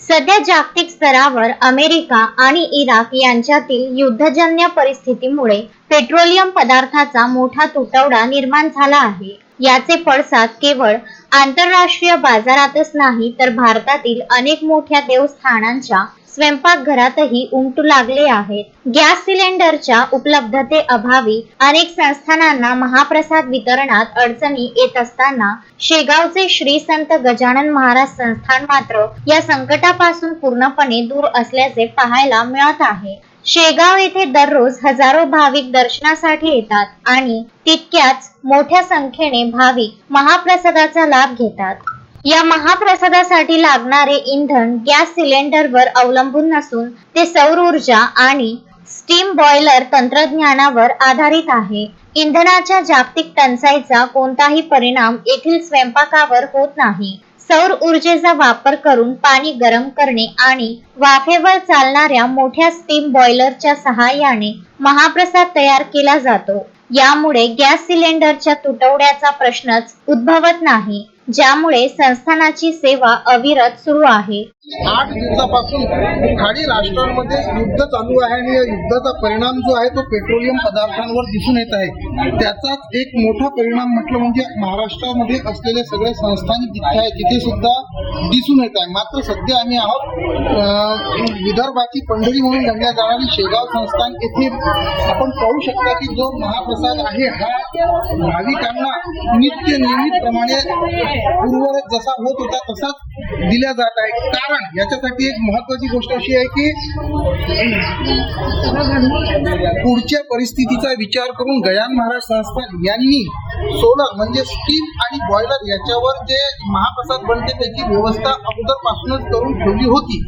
सध्या जागतिक स्तरावर अमेरिका आणि इराक यांच्यातील युद्धजन्य परिस्थितीमुळे पेट्रोलियम पदार्थाचा मोठा तुटवडा निर्माण झाला आहे। याचे पडसाद केवळ आंतरराष्ट्रीय बाजारातच नाही तर भारतातील अनेक मोठ्या देवस्थानांच्या स्वयंपाकघरातही उमटू लागले आहेत। गॅस सिलेंडरच्या उपलब्धतेअभावी अनेक संस्थानांना महाप्रसाद वितरणात अडचणी येत असताना शेगावचे श्री संत गजानन महाराज संस्थान मात्र या संकटापासून पूर्णपणे दूर असल्याचे पाहायला मिळत आहे। शेगाव येथे दररोज हजारो भाविक दर्शनासाठी येतात आणि तितक्याच मोठ्या संख्येने भाविक महाप्रसादाचा लाभ घेतात। या महाप्रसादासाठी लागणारे इंधन गॅस सिलेंडरवर अवलंबून नसून ते सौर ऊर्जा आणि स्टीम बॉयलर तंत्रज्ञानावर आधारित आहे। इंधनाच्या जागतिक टंचाईचा कोणताही परिणाम येथील स्वयंपाकावर होत नाही। सौर ऊर्जेचा वापर करून पाणी गरम करणे आणि वाफेवर चालणाऱ्या मोठ्या स्टीम बॉयलरच्या सहाय्याने महाप्रसाद तयार केला जातो। यामुळे गॅस सिलेंडरच्या तुटवड्याचा प्रश्नच उद्भवत नाही, ज्यामुळे संस्थानाची सेवा अविरत सुरू आहे। 8 दिवसापासून खाडी राष्ट्रांमध्ये युद्ध चालू आहे आणि या युद्धाचा परिणाम जो आहे तो पेट्रोलियम पदार्थांवर दिसून येत आहे। त्याचाच एक मोठा परिणाम म्हटलं म्हणजे महाराष्ट्रामध्ये असलेले सगळे संस्थानिक जिथे आहेत तिथे सुद्धा दिसून येत आहे। मात्र सध्या आम्ही आहोत विदर्भाची पंढरी म्हणून गणल्या जाणारी शेगाव संस्थान येथे। आपण पाहू शकता की जो महाप्रसाद आहे हा भाविकांना नित्य नियमितप्रमाणे पूर्ववत जसा होत होता तसाच दिला जात आहे। कारण याच्यासाठी एक महत्वाची गोष्ट अशी आहे की पुढच्या परिस्थितीचा विचार करून गजानन महाराज संस्थान यांनी सोलर म्हणजे स्टीम आणि बॉयलर याच्यावर जे महाप्रसाद बनते त्याची व्यवस्था अगोदरपासूनच करून ठेवली होती।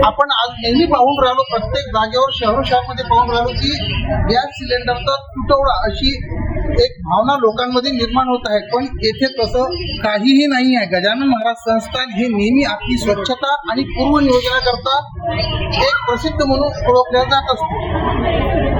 आपण आज नेहमी पाहून राहिलो, प्रत्येक जागेवर शहरोशहरामध्ये पाहून राहिलो की गॅस सिलेंडरचा तुटवडा अशी एक भावना लोकांमध्ये निर्माण होत आहे। पण येथे तसं काहीही नाही आहे। गजानन महाराज संस्थान हे नेहमी आपली स्वच्छता आणि पूर्व नियोजनाकरता एक प्रसिद्ध म्हणून ओळखले जात असते।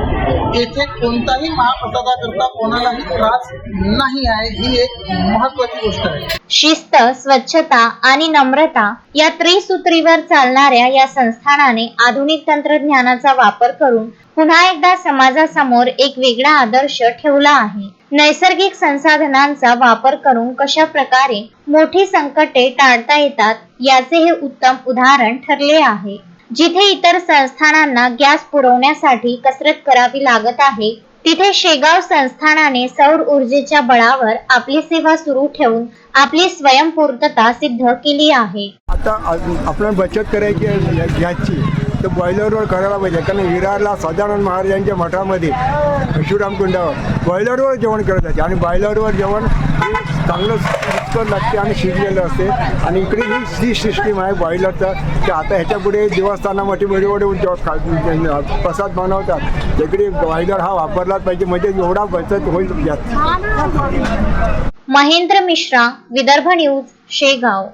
येथे कोणताही महाप्रसादाकरता कोणालाही त्रास नाही आहे, ही एक महत्वाची गोष्ट आहे। शिस्त, स्वच्छता आणि नम्रता या त्रिसूत्रीवर चालणाऱ्या या संस्थानाने आधुनिक तंत्रज्ञानाचा वापर करून पुन्हा एकदा समाजासमोर एक वेगळा आदर्श ठेवला आहे। नैसर्गिक संसाधनांचा वापर करून कशा प्रकारे मोठी संकटे टाळता येतात याचे हे उत्तम उदाहरण ठरले आहे। जिथे इतर संस्थानांना गॅस पुरवण्यासाठी कसरत करावी लागत आहे, तिथे शेगाव संस्थानाने सौर ऊर्जेच्या बळावर आपली सेवा सुरू ठेवून आपली स्वयंपूर्तता सिद्ध केली आहे। आता आपण बचत करायची गॅसची तर बॉयलरवर करायला पाहिजे, कारण विरारला सदानंद महाराजांच्या मठामध्ये परशुराम कुंडावर बॉयलरवर जेवण करत जाते आणि बॉयलरवर जेवण हे चांगलं इतकं लागते आणि शिजलेलं असते। आणि इकडे ही सिस्टीम आहे बॉयलरचं की आता ह्याच्या पुढे देवस्थानामध्ये वेळेवर प्रसाद बनवतात, तिकडे बॉयलर हा वापरलाच पाहिजे, म्हणजे एवढा बचत होईल गॅस। महेंद्र मिश्रा, विदर्भ न्यूज, शेगाव।